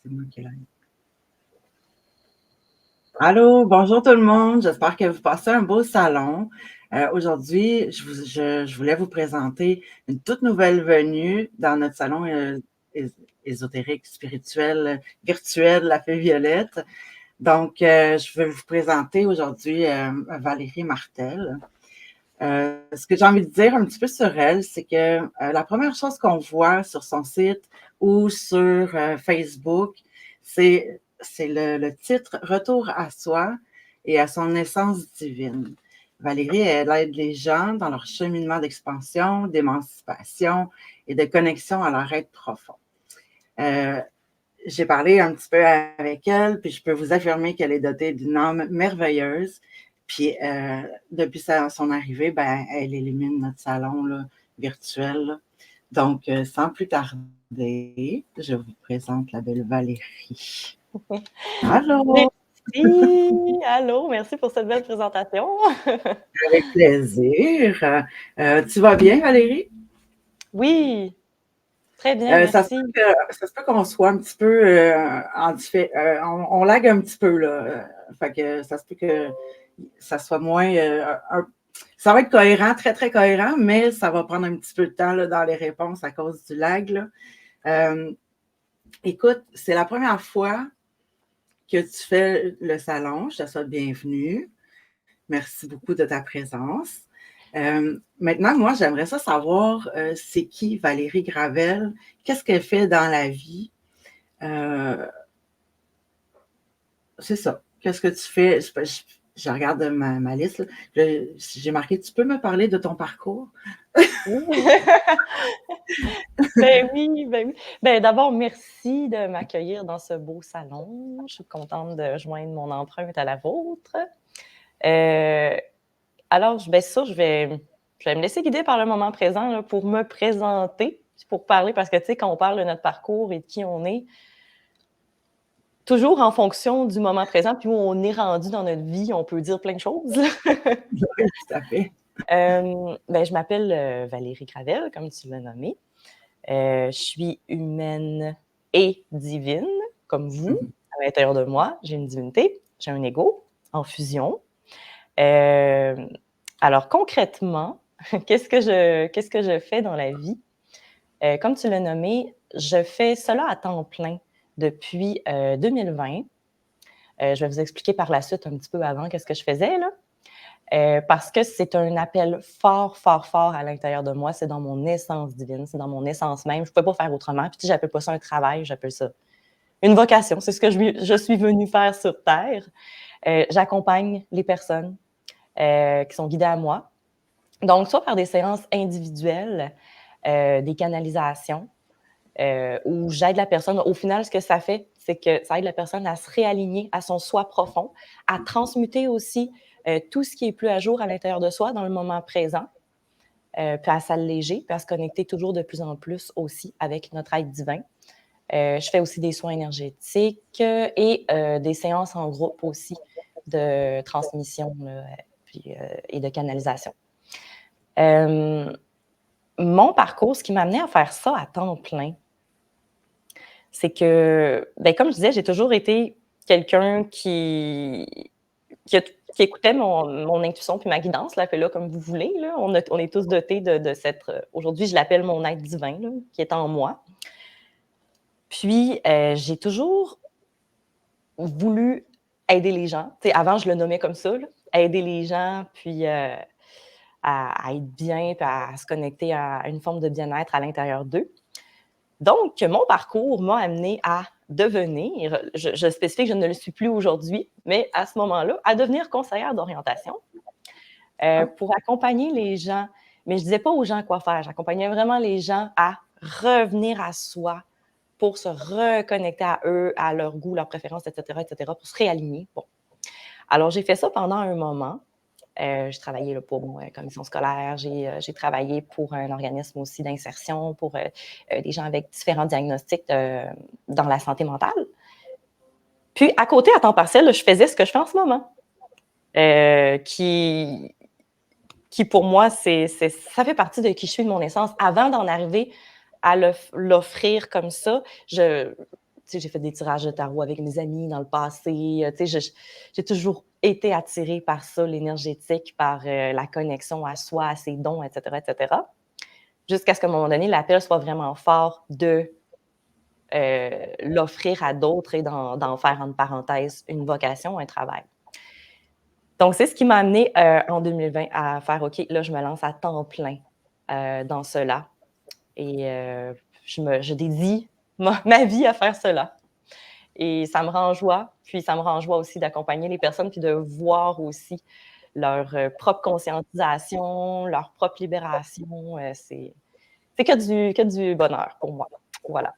C'est moi qui ai l'aide. Allô, bonjour tout le monde. J'espère que vous passez un beau salon. Aujourd'hui, je voulais vous présenter une toute nouvelle venue dans notre salon ésotérique, spirituel, virtuel, la Fée Violette. Donc, je vais vous présenter aujourd'hui Valérie Martel. Ce que j'ai envie de dire un petit peu sur elle, c'est que la première chose qu'on voit sur son site ou sur Facebook, c'est le titre Retour à soi et à son essence divine. Valérie, elle aide les gens dans leur cheminement d'expansion, d'émancipation et de connexion à leur être profond. Euh, j'ai parlé un petit peu avec elle, puis je peux vous affirmer qu'elle est dotée d'une âme merveilleuse. Puis depuis son arrivée, ben, elle illumine notre salon là, virtuel. Là. Donc, sans plus tarder, je vous présente la belle Valérie. Allô! Merci! Allô, merci pour cette belle présentation. Avec plaisir. Tu vas bien, Valérie? Oui, très bien, merci. Ça se peut qu'on soit un petit peu on lag un petit peu, là. Fait que ça se peut que ça soit moins. Ça va être cohérent, très, très cohérent, mais ça va prendre un petit peu de temps là, dans les réponses à cause du lag. Là. Euh, écoute, c'est la première fois que tu fais le salon. Je te souhaite bienvenue. Merci beaucoup de ta présence. Maintenant, moi, j'aimerais ça savoir c'est qui Valérie Gravel, qu'est-ce qu'elle fait dans la vie. Euh, c'est ça. Qu'est-ce que tu fais? Je regarde ma liste. J'ai marqué, tu peux me parler de ton parcours? Oui. Ben oui, ben oui. Ben d'abord, merci de m'accueillir dans ce beau salon. Je suis contente de joindre mon empreinte à la vôtre. Alors, ben ça, je vais me laisser guider par le moment présent là, pour me présenter, pour parler, parce que tu sais, quand on parle de notre parcours et de qui on est, toujours en fonction du moment présent, puis où on est rendu dans notre vie, on peut dire plein de choses. Oui, tout à fait. Ben, je m'appelle Valérie Gravel, comme tu l'as nommé. Je suis humaine et divine, comme vous. À l'intérieur de moi, j'ai une divinité, j'ai un ego en fusion. Euh, alors, concrètement, qu'est-ce que je fais dans la vie? Comme tu l'as nommé, je fais cela à temps plein depuis 2020. Je vais vous expliquer par la suite un petit peu avant qu'est-ce que je faisais, là. Parce que c'est un appel fort, fort, fort à l'intérieur de moi. C'est dans mon essence divine, c'est dans mon essence même. Je ne pouvais pas faire autrement. Puis, j'appelle pas ça un travail, j'appelle ça une vocation. C'est ce que je suis venue faire sur Terre. J'accompagne les personnes qui sont guidées à moi. Donc, soit par des séances individuelles, des canalisations, où j'aide la personne. Au final, ce que ça fait, c'est que ça aide la personne à se réaligner à son soi profond, à transmuter aussi tout ce qui est plus à jour à l'intérieur de soi dans le moment présent, puis à s'alléger, puis à se connecter toujours de plus en plus aussi avec notre être divin. Je fais aussi des soins énergétiques et des séances en groupe aussi de transmission là, puis, et de canalisation. Mon parcours, ce qui m'a amené à faire ça à temps plein, c'est que, ben, comme je disais, j'ai toujours été quelqu'un qui écoutait mon intuition puis ma guidance, là, appelez-la comme vous voulez. Là. On est tous dotés de cette... aujourd'hui, je l'appelle mon être divin, là, qui est en moi. Puis, j'ai toujours voulu aider les gens. T'sais, avant, je le nommais comme ça, là, aider les gens, puis à être bien, puis à se connecter à une forme de bien-être à l'intérieur d'eux. Donc, mon parcours m'a amené à devenir, je spécifie que je ne le suis plus aujourd'hui, mais à ce moment-là, à devenir conseillère d'orientation pour accompagner les gens. Mais je ne disais pas aux gens quoi faire, j'accompagnais vraiment les gens à revenir à soi pour se reconnecter à eux, à leur goût, leurs préférences, etc., pour se réaligner. Bon. Alors, j'ai fait ça pendant un moment. J'ai travaillé là, pour une commission scolaire, j'ai travaillé pour un organisme aussi d'insertion pour des gens avec différents diagnostics dans la santé mentale. Puis, à côté, à temps partiel, là, je faisais ce que je fais en ce moment, qui pour moi, ça fait partie de qui je suis, de mon essence. Avant d'en arriver à l'offrir comme ça, sais, j'ai fait des tirages de tarot avec mes amis dans le passé. Tu sais, j'ai toujours été attirée par ça, l'énergétique, par la connexion à soi, à ses dons, etc., etc. Jusqu'à ce qu'à un moment donné, l'appel soit vraiment fort de l'offrir à d'autres et d'en faire, entre parenthèses, une vocation, un travail. Donc, c'est ce qui m'a amenée en 2020 à faire, OK, là, je me lance à temps plein dans cela. Et je dédie ma vie à faire cela. Et ça me rend joie. Puis ça me rend joie aussi d'accompagner les personnes puis de voir aussi leur propre conscientisation, leur propre libération. C'est que du bonheur pour moi. Voilà.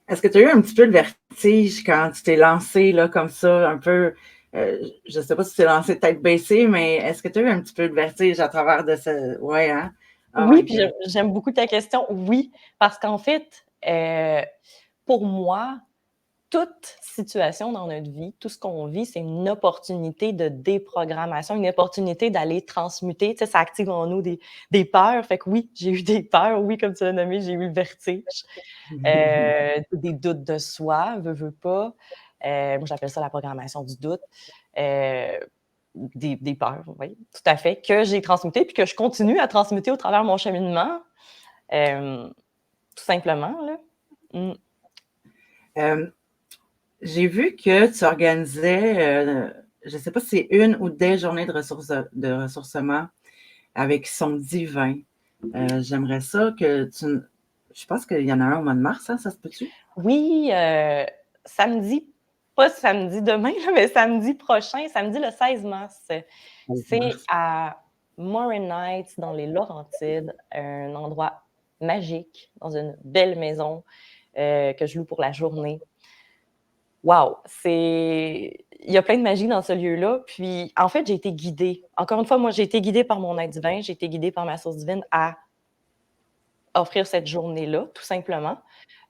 Est-ce que tu as eu un petit peu de vertige quand tu t'es lancé là, comme ça, un peu, je ne sais pas si tu t'es lancé tête baissée, mais est-ce que tu as eu un petit peu de vertige à travers de ce... Ouais, hein? Oh Oui, my puis God. j'aime beaucoup ta question. Oui, parce qu'en fait, pour moi, toute situation dans notre vie, tout ce qu'on vit, c'est une opportunité de déprogrammation, une opportunité d'aller transmuter. Tu sais, ça active en nous des peurs. Fait que oui, j'ai eu des peurs. Oui, comme tu l'as nommé, j'ai eu le vertige. Des doutes de soi, veux pas. Moi, j'appelle ça la programmation du doute. Des peurs, oui, tout à fait, que j'ai transmuté puis que je continue à transmuter au travers de mon cheminement. Tout simplement, là. J'ai vu que tu organisais, je ne sais pas si c'est une ou des journées de ressourcement avec son divin. J'aimerais ça que tu... Je pense qu'il y en a un au mois de mars, hein, ça se peut-tu? Oui, samedi, pas samedi demain, mais samedi prochain, samedi le 16 mars. C'est à Morin Heights, dans les Laurentides, un endroit magique, dans une belle maison que je loue pour la journée. Wow! Il y a plein de magie dans ce lieu-là. Puis, en fait, j'ai été guidée. Encore une fois, moi, j'ai été guidée par mon être divin, j'ai été guidée par ma source divine à offrir cette journée-là, tout simplement.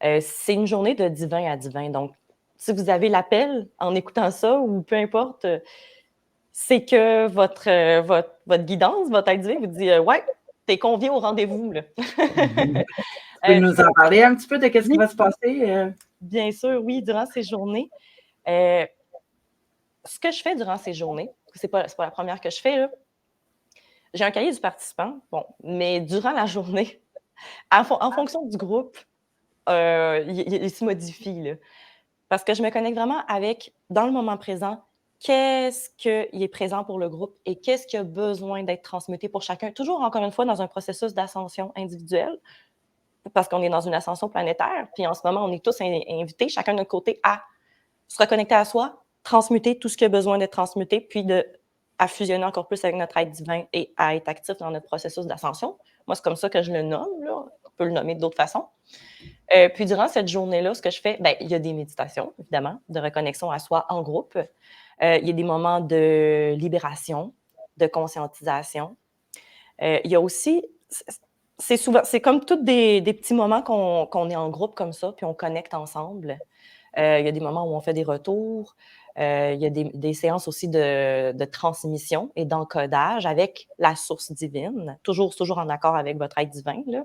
C'est une journée de divin à divin. Donc, si vous avez l'appel en écoutant ça, ou peu importe, c'est que votre guidance, votre être divin vous dit ouais, t'es convié au rendez-vous. Là. Tu peux nous en parler un petit peu de ce qui Oui, va se passer? bien sûr, oui, durant ces journées. Ce que je fais durant ces journées, c'est pas la première que je fais, là. J'ai un cahier du participant, bon, mais durant la journée, en fonction du groupe, il se modifie, là. Parce que je me connecte vraiment avec, dans le moment présent, qu'est-ce qui est présent pour le groupe et qu'est-ce qui a besoin d'être transmuté pour chacun. Toujours, encore une fois, dans un processus d'ascension individuelle, parce qu'on est dans une ascension planétaire. Puis en ce moment, on est tous invités, chacun de notre côté, à se reconnecter à soi, transmuter tout ce qui a besoin d'être transmuté, puis à fusionner encore plus avec notre être divin et à être actif dans notre processus d'ascension. Moi, c'est comme ça que je le nomme, là. On peut le nommer d'autres façons. Puis durant cette journée-là, ce que je fais, bien, il y a des méditations, évidemment, de reconnexion à soi en groupe. Il y a des moments de libération, de conscientisation. Il y a aussi, c'est comme tous des petits moments qu'on est en groupe comme ça, puis on connecte ensemble. Il y a des moments où on fait des retours. Il y a des séances aussi de transmission et d'encodage avec la source divine, toujours en accord avec votre être divin, là.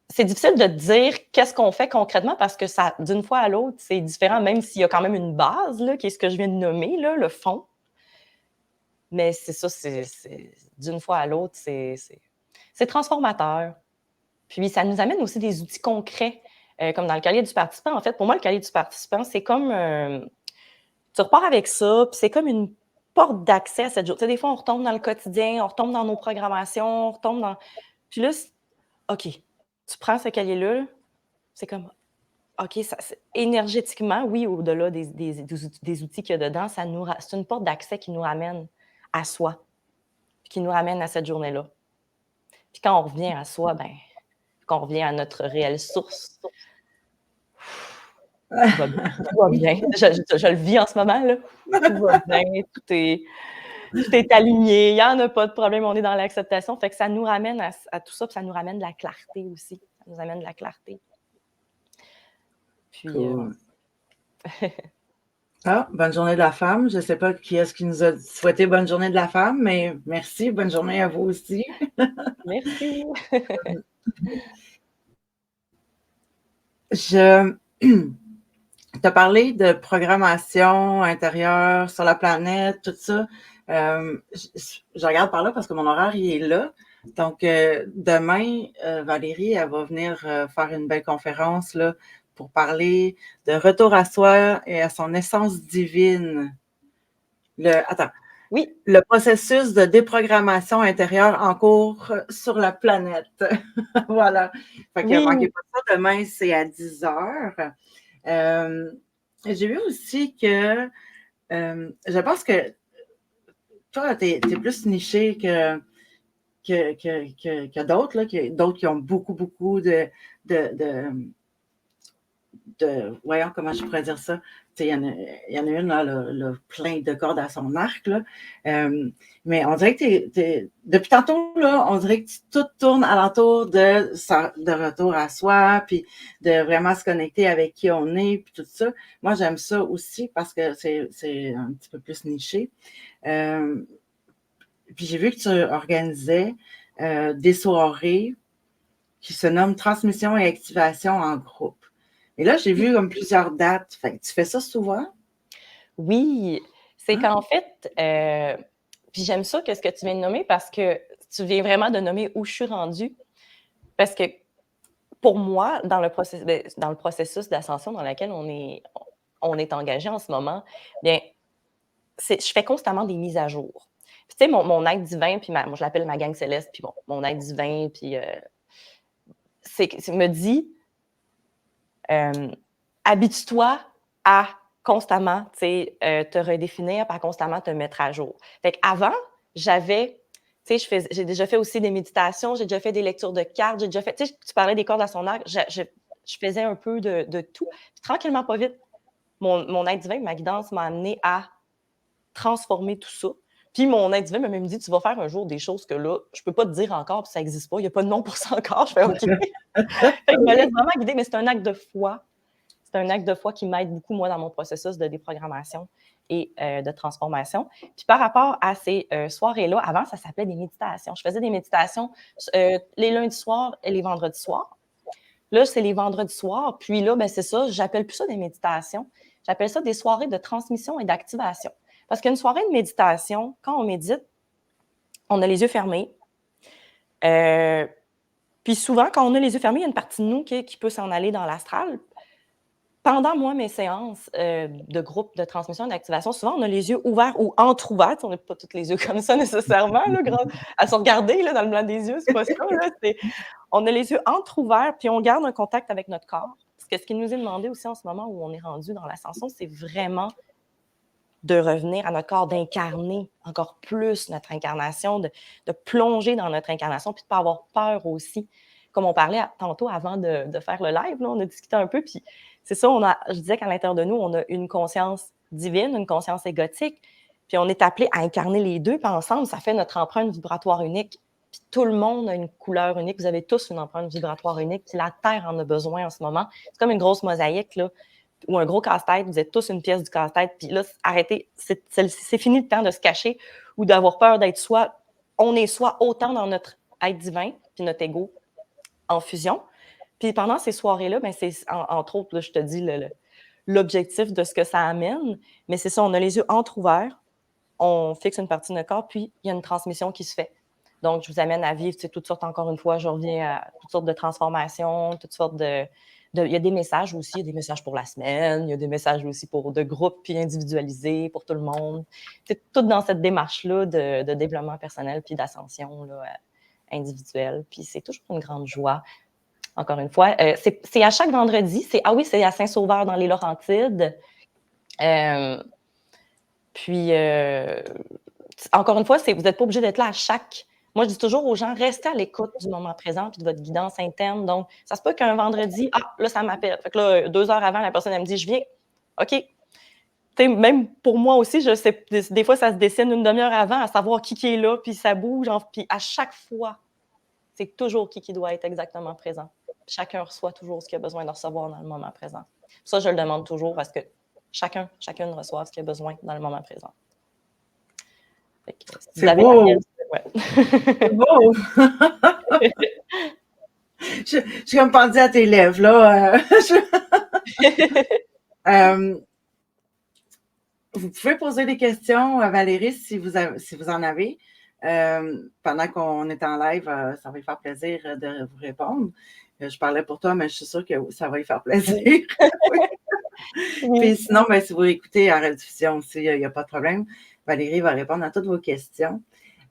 C'est difficile de dire qu'est-ce qu'on fait concrètement parce que ça, d'une fois à l'autre, c'est différent, même s'il y a quand même une base, là, qui est ce que je viens de nommer, là, le fond. Mais c'est ça, d'une fois à l'autre, c'est transformateur. Puis ça nous amène aussi des outils concrets, comme dans le cahier du participant. En fait, pour moi, le cahier du participant, c'est comme... tu repars avec ça, puis c'est comme une porte d'accès à cette journée. Tu sais, des fois, on retombe dans le quotidien, on retombe dans nos programmations, on retombe dans... Puis là, OK, tu prends ce cahier-là, c'est comme... OK, énergétiquement, oui, au-delà des outils qu'il y a dedans, c'est une porte d'accès qui nous ramène à soi, puis qui nous ramène à cette journée-là. Puis quand on revient à soi, ben, quand on revient à notre réelle source, tout va bien. Tout va bien. Je le vis en ce moment, là. Tout va bien, tout est aligné, il n'y en a pas de problème, on est dans l'acceptation. Fait que ça nous ramène à tout ça, puis ça nous ramène de la clarté aussi. Ça nous amène de la clarté. Puis, Cool. Bonne journée de la femme. Je ne sais pas qui est-ce qui nous a souhaité bonne journée de la femme, mais merci. Bonne journée à vous aussi. Merci. Je tu as parlé de programmation intérieure sur la planète, tout ça. Je regarde par là parce que mon horaire, il est là. Donc, demain, Valérie, elle va venir faire une belle conférence là, pour parler de retour à soi et à son essence divine. Attends. Oui. Le processus de déprogrammation intérieure en cours sur la planète. Voilà. Fait que Oui. manquez pas ça. Demain, c'est à 10h. J'ai vu aussi que je pense que toi, tu es plus niché que d'autres, là, d'autres qui ont beaucoup, beaucoup voyons comment je pourrais dire ça. Il y en a une, là, plein de cordes à son arc. Là. Mais on dirait que depuis tantôt, là, on dirait que tout tourne alentour de retour à soi, puis de vraiment se connecter avec qui on est, puis tout ça. Moi, j'aime ça aussi parce que c'est un petit peu plus niché. Puis j'ai vu que tu organisais des soirées qui se nomment transmission et activation en groupe. Et là, j'ai vu comme plusieurs dates. Fait que tu fais ça souvent? Oui, c'est qu'en fait, puis j'aime ça que ce que tu viens de nommer parce que tu viens vraiment de nommer où je suis rendue. Parce que pour moi, dans le processus d'ascension dans lequel on est engagé en ce moment, bien, je fais constamment des mises à jour. Puis, tu sais, mon être divin, puis moi, je l'appelle ma gang céleste, puis bon, mon être divin, puis me dit, habitue-toi à constamment te redéfinir, à constamment te mettre à jour. Fait qu'avant, j'avais, j'ai déjà fait aussi des méditations, j'ai déjà fait des lectures de cartes, j'ai déjà fait, tu parlais des cordes à son arc, je faisais un peu de tout. Puis, tranquillement, pas vite, mon être divin, ma guidance m'a amené à transformer tout ça. Puis mon être divin m'a même dit, tu vas faire un jour des choses que là, je peux pas te dire encore, puis ça n'existe pas, il n'y a pas de nom pour ça encore. Je fais OK. Fait que je me laisse vraiment guider, mais c'est un acte de foi. C'est un acte de foi qui m'aide beaucoup, moi, dans mon processus de déprogrammation et de transformation. Puis par rapport à ces soirées-là, avant, ça s'appelait des méditations. Je faisais des méditations les lundis soirs et les vendredis soirs. Là, c'est les vendredis soirs. Puis là, ben, c'est ça, j'appelle plus ça des méditations. J'appelle ça des soirées de transmission et d'activation. Parce qu'une soirée de méditation, quand on médite, on a les yeux fermés. Puis souvent, quand on a les yeux fermés, il y a une partie de nous qui peut s'en aller dans l'astral. Pendant, moi, mes séances de groupe de transmission et d'activation, souvent, on a les yeux ouverts ou entrouvers. On n'a pas tous les yeux comme ça nécessairement, là, à se regarder là, dans le blanc des yeux, c'est pas ça. Là, on a les yeux entrouvers, puis on garde un contact avec notre corps. Parce que ce qui nous est demandé aussi en ce moment où on est rendu dans l'ascension, c'est vraiment de revenir à notre corps, d'incarner encore plus notre incarnation, de plonger dans notre incarnation, puis de ne pas avoir peur aussi. Comme on parlait tantôt avant de faire le live, là, on a discuté un peu, puis c'est ça, je disais qu'à l'intérieur de nous, on a une conscience divine, une conscience égotique, puis on est appelé à incarner les deux, puis ensemble, ça fait notre empreinte vibratoire unique. Puis tout le monde a une couleur unique, vous avez tous une empreinte vibratoire unique, puis la Terre en a besoin en ce moment. C'est comme une grosse mosaïque, là, ou un gros casse-tête, vous êtes tous une pièce du casse-tête, puis là, arrêtez, c'est fini le temps de se cacher ou d'avoir peur d'être soi. On est soi autant dans notre être divin, puis notre ego en fusion. Puis pendant ces soirées-là, ben c'est entre autres, là, je te dis l'objectif de ce que ça amène, mais c'est ça, on a les yeux entrouvers, on fixe une partie de notre corps, puis il y a une transmission qui se fait. Donc, je vous amène à vivre toutes sortes, encore une fois, je reviens à toutes sortes de transformations, toutes sortes il y a des messages aussi, il y a des messages pour la semaine, il y a des messages aussi de groupe, puis individualisés pour tout le monde. C'est tout dans cette démarche-là de développement personnel, puis d'ascension là, individuelle. Puis c'est toujours une grande joie. Encore une fois, c'est à chaque vendredi. C'est à Saint-Sauveur dans les Laurentides. Puis, encore une fois, vous n'êtes pas obligé d'être là à chaque... Moi, je dis toujours aux gens, restez à l'écoute du moment présent puis de votre guidance interne. Donc, ça se peut qu'un vendredi, là, ça m'appelle. Fait que là, 2 heures avant, la personne, elle me dit, je viens. OK. T'sais, même pour moi aussi, je sais, des fois, ça se dessine une demi-heure avant à savoir qui est là, puis ça bouge. Puis à chaque fois, c'est toujours qui doit être exactement présent. Chacun reçoit toujours ce qu'il a besoin de recevoir dans le moment présent. Ça, je le demande toujours parce que chacune reçoit ce qu'il a besoin dans le moment présent. C'est beau! Ouais. C'est beau! je suis comme pendue à tes lèvres, là. Vous pouvez poser des questions à Valérie si vous en avez. Pendant qu'on est en live, ça va lui faire plaisir de vous répondre. Je parlais pour toi, mais je suis sûre que ça va lui faire plaisir. Oui. Puis sinon, ben, si vous écoutez en rediffusion aussi, il n'y a pas de problème. Valérie va répondre à toutes vos questions.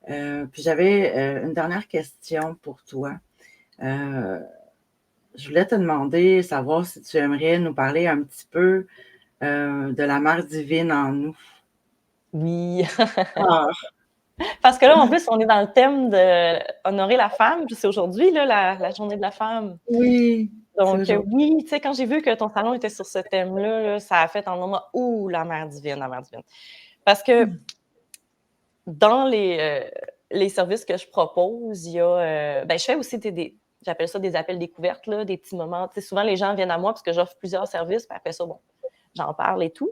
Puis j'avais une dernière question pour toi. Je voulais te demander, savoir si tu aimerais nous parler un petit peu de la mère divine en nous. Oui. Ah, Parce que là, en plus, on est dans le thème d'honorer la femme, puis c'est aujourd'hui, là, la journée de la femme. oui. Donc, oui, tu sais, quand j'ai vu que ton salon était sur ce thème-là, là, ça a fait en moment, ouh, la mère divine, la mère divine. Parce que dans les services que je propose, il y a, ben, je fais aussi j'appelle ça des appels découvertes, là, des petits moments. Tu sais, souvent, les gens viennent à moi parce que j'offre plusieurs services, puis après ça, bon, j'en parle et tout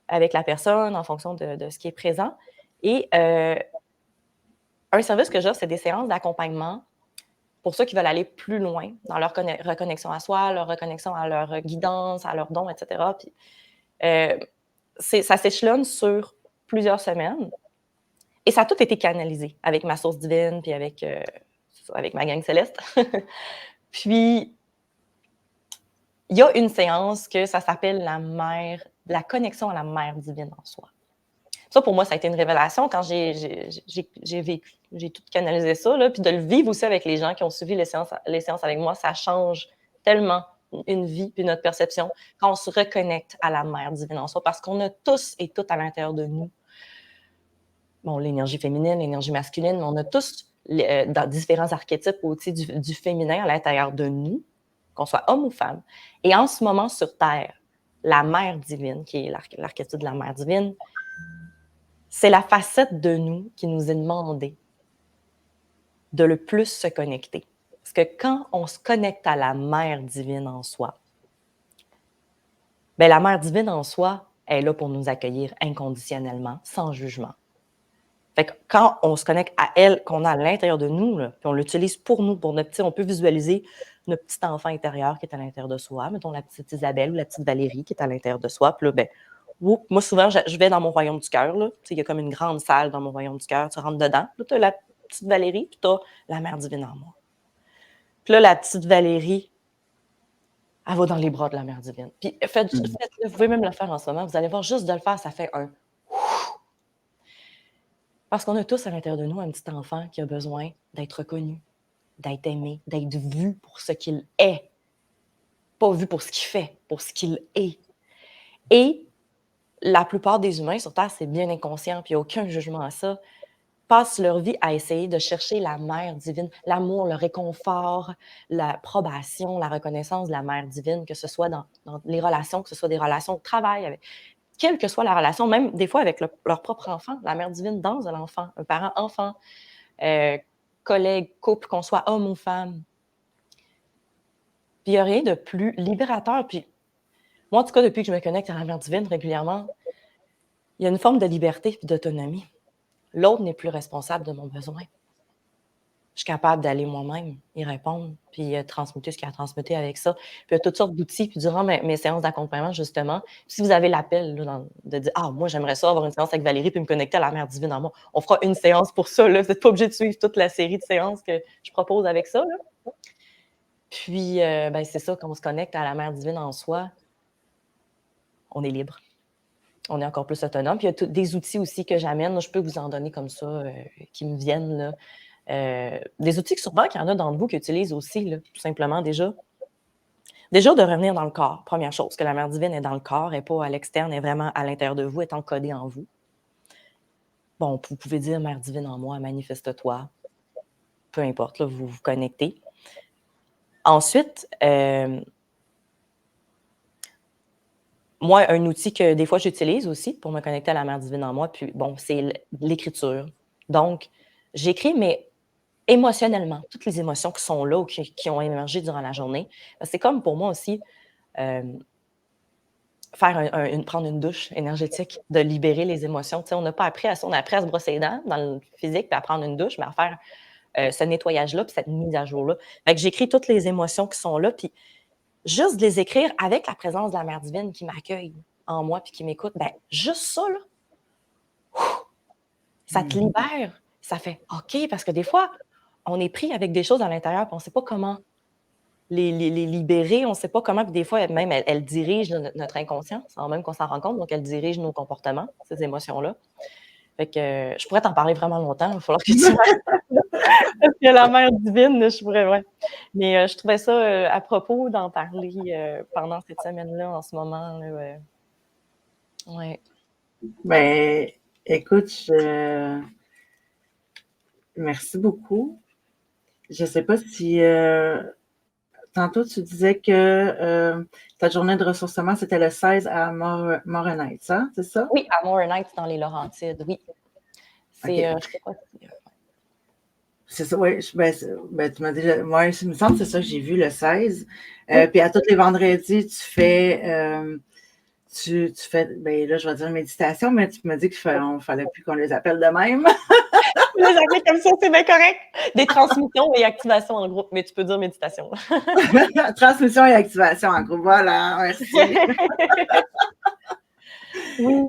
avec la personne en fonction de ce qui est présent. Et un service que j'offre, c'est des séances d'accompagnement pour ceux qui veulent aller plus loin dans leur reconnexion à soi, leur reconnexion à leur guidance, à leurs dons, etc. Puis, ça s'échelonne sur plusieurs semaines. Et ça a tout été canalisé avec ma source divine, puis avec ma gang céleste. Puis, il y a une séance que ça s'appelle la connexion à la mère divine en soi. Ça, pour moi, ça a été une révélation quand j'ai vécu, j'ai tout canalisé ça, là, puis de le vivre aussi avec les gens qui ont suivi les séances avec moi, ça change tellement une vie puis notre perception quand on se reconnecte à la mère divine en soi, parce qu'on a tous et toutes à l'intérieur de nous, bon, l'énergie féminine, l'énergie masculine, mais on a tous dans différents archétypes aussi du féminin à l'intérieur de nous, qu'on soit homme ou femme. Et en ce moment sur Terre, la mère divine, qui est l'archétype de la mère divine, c'est la facette de nous qui nous est demandée de le plus se connecter. Parce que quand on se connecte à la mère divine en soi, bien, la mère divine en soi est là pour nous accueillir inconditionnellement, sans jugement. Fait que quand on se connecte à elle, qu'on a à l'intérieur de nous, là, puis on l'utilise pour nous, pour notre petit, on peut visualiser notre petit enfant intérieur qui est à l'intérieur de soi, mettons la petite Isabelle ou la petite Valérie qui est à l'intérieur de soi. Puis là, ben, moi, souvent, je vais dans mon royaume du cœur. Il y a comme une grande salle dans mon royaume du cœur. Tu rentres dedans. Là, tu as la petite Valérie, puis tu as la mère divine en moi. Puis là, la petite Valérie, elle va dans les bras de la mère divine. Puis faites-le, vous pouvez même le faire en ce moment. Vous allez voir, juste de le faire, ça fait un... Parce qu'on a tous à l'intérieur de nous un petit enfant qui a besoin d'être reconnu, d'être aimé, d'être vu pour ce qu'il est. Pas vu pour ce qu'il fait, pour ce qu'il est. Et la plupart des humains sur Terre, c'est bien inconscient, puis il n'y a aucun jugement à ça, passent leur vie à essayer de chercher la mère divine, l'amour, le réconfort, l'approbation, la reconnaissance de la mère divine, que ce soit dans les relations, que ce soit des relations de travail, quelle que soit la relation, même des fois avec leur propre enfant, la mère divine dans l'enfant, un parent-enfant, collègue, couple, qu'on soit homme ou femme. Puis il n'y a rien de plus libérateur. Puis moi, en tout cas, depuis que je me connecte à la mère divine régulièrement, il y a une forme de liberté et d'autonomie. L'autre n'est plus responsable de mon besoin. Je suis capable d'aller moi-même y répondre, puis transmuter ce qu'il y a à transmuter avec ça. Puis il y a toutes sortes d'outils. Puis durant mes séances d'accompagnement, justement, si vous avez l'appel là, de dire « Ah, moi, j'aimerais ça avoir une séance avec Valérie puis me connecter à la mère divine en moi », on fera une séance pour ça. Là. Vous n'êtes pas obligé de suivre toute la série de séances que je propose avec ça. Là. Puis, ben, c'est ça, quand on se connecte à la mère divine en soi, on est libre. On est encore plus autonome. Puis il y a des outils aussi que j'amène. Là, je peux vous en donner comme ça, qui me viennent, là. Des outils que sûrement qu'il y en a d'entre vous qui utilisent aussi, là, tout simplement déjà. Déjà, de revenir dans le corps, première chose, que la mère divine est dans le corps, elle n'est pas à l'externe, elle est vraiment à l'intérieur de vous, est encodée en vous. Bon, vous pouvez dire « Mère divine en moi, manifeste-toi ». Peu importe, là, vous vous connectez. Ensuite, moi, un outil que des fois j'utilise aussi pour me connecter à la mère divine en moi, puis bon, c'est l'écriture. Donc, j'écris, mais émotionnellement, toutes les émotions qui sont là ou qui ont émergé durant la journée. C'est comme pour moi aussi prendre une douche énergétique, de libérer les émotions. Tu sais, on n'a pas appris à ça, on a appris à se brosser les dents dans le physique, puis à prendre une douche, mais à faire ce nettoyage-là, puis cette mise à jour-là. Fait que j'écris toutes les émotions qui sont là, puis juste de les écrire avec la présence de la Mère divine qui m'accueille en moi puis qui m'écoute, ben juste ça, là, ça te libère. Ça fait OK, parce que des fois, on est pris avec des choses à l'intérieur, puis on ne sait pas comment les libérer, on ne sait pas comment, puis des fois, même, elle dirige notre inconscient, sans même qu'on s'en rende compte, donc elle dirige nos comportements, ces émotions-là. Fait que je pourrais t'en parler vraiment longtemps, il va falloir que tu m'arrêtes. Parce que la Mère divine, je pourrais, ouais. Mais je trouvais ça à propos d'en parler pendant cette semaine-là, en ce moment. Là, ouais. Ben, écoute, merci beaucoup. Je ne sais pas si tantôt tu disais que ta journée de ressourcement, c'était le 16 à Morenheim, hein? C'est ça? Oui, à Morenheim, dans les Laurentides, oui. C'est, OK. je sais pas si... C'est ça, oui. Ben, tu m'as déjà. Moi, il me semble que c'est ça que j'ai vu le 16. Oui. Puis à tous les vendredis, tu fais. Tu fais. Ben là, je vais dire méditation, mais tu m'as dit qu'il ne fallait plus qu'on les appelle de même. Tu les appelles comme ça, c'est bien correct. Des transmissions et activations en groupe, mais tu peux dire méditation. Transmission et activation en groupe. Voilà, merci. Oui.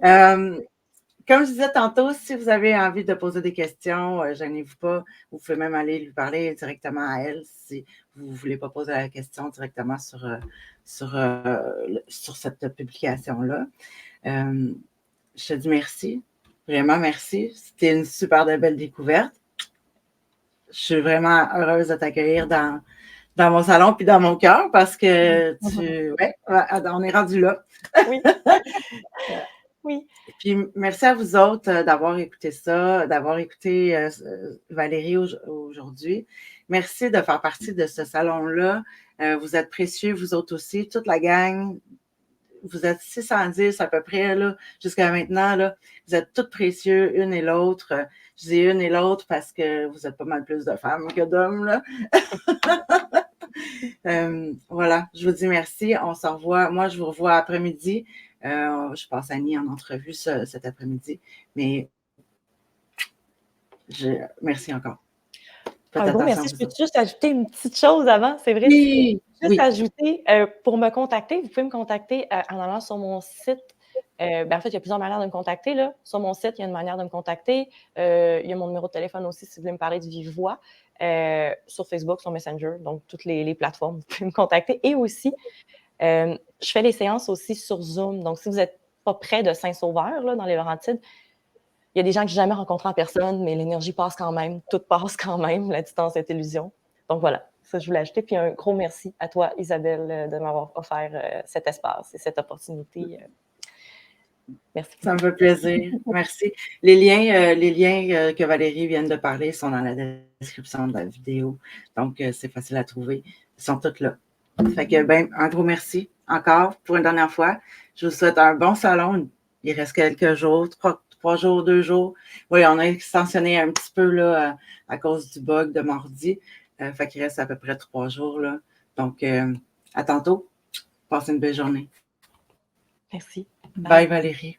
Comme je disais tantôt, si vous avez envie de poser des questions, gênez-vous pas. Vous pouvez même aller lui parler directement à elle si vous ne voulez pas poser la question directement sur cette publication-là. Je te dis merci. Vraiment merci. C'était une super belle découverte. Je suis vraiment heureuse de t'accueillir dans mon salon puis dans mon cœur parce que on est rendu là. Oui. Oui. Puis merci à vous autres d'avoir écouté ça, d'avoir écouté Valérie aujourd'hui. Merci de faire partie de ce salon-là. Vous êtes précieux, vous autres aussi, toute la gang. Vous êtes 610 à peu près là, jusqu'à maintenant. Là. Vous êtes toutes précieux, une et l'autre. Je dis une et l'autre parce que vous êtes pas mal plus de femmes que d'hommes. Là. Voilà, je vous dis merci. On se revoit. Moi, je vous revois après-midi. Je passe Annie en entrevue cet après-midi. Mais merci encore. Un gros merci. Je peux juste ajouter une petite chose avant? C'est vrai? Oui, juste ajouter, pour me contacter, vous pouvez me contacter en allant sur mon site. En fait, il y a plusieurs manières de me contacter. Là. Sur mon site, il y a une manière de me contacter. Il y a mon numéro de téléphone aussi si vous voulez me parler de vive voix. Sur Facebook, sur Messenger, donc toutes les plateformes, vous pouvez me contacter. Et aussi, je fais les séances aussi sur Zoom. Donc, si vous n'êtes pas près de Saint-Sauveur, là, dans les Laurentides, il y a des gens que je n'ai jamais rencontrés en personne, mais l'énergie passe quand même, tout passe quand même, la distance est illusion. Donc voilà, ça je voulais ajouter. Puis un gros merci à toi, Isabelle, de m'avoir offert cet espace et cette opportunité. Merci. Ça me fait plaisir. Merci. Les liens que Valérie vient de parler sont dans la description de la vidéo. Donc, c'est facile à trouver. Ils sont tous là. Fait que, un gros merci encore pour une dernière fois. Je vous souhaite un bon salon. Il reste quelques jours, 3 jours, 2 jours. Oui, on a extensionné un petit peu là, à cause du bug de mardi. Fait qu'il reste à peu près 3 jours. Là. Donc, à tantôt. Passez une belle journée. Merci. Bye Valérie.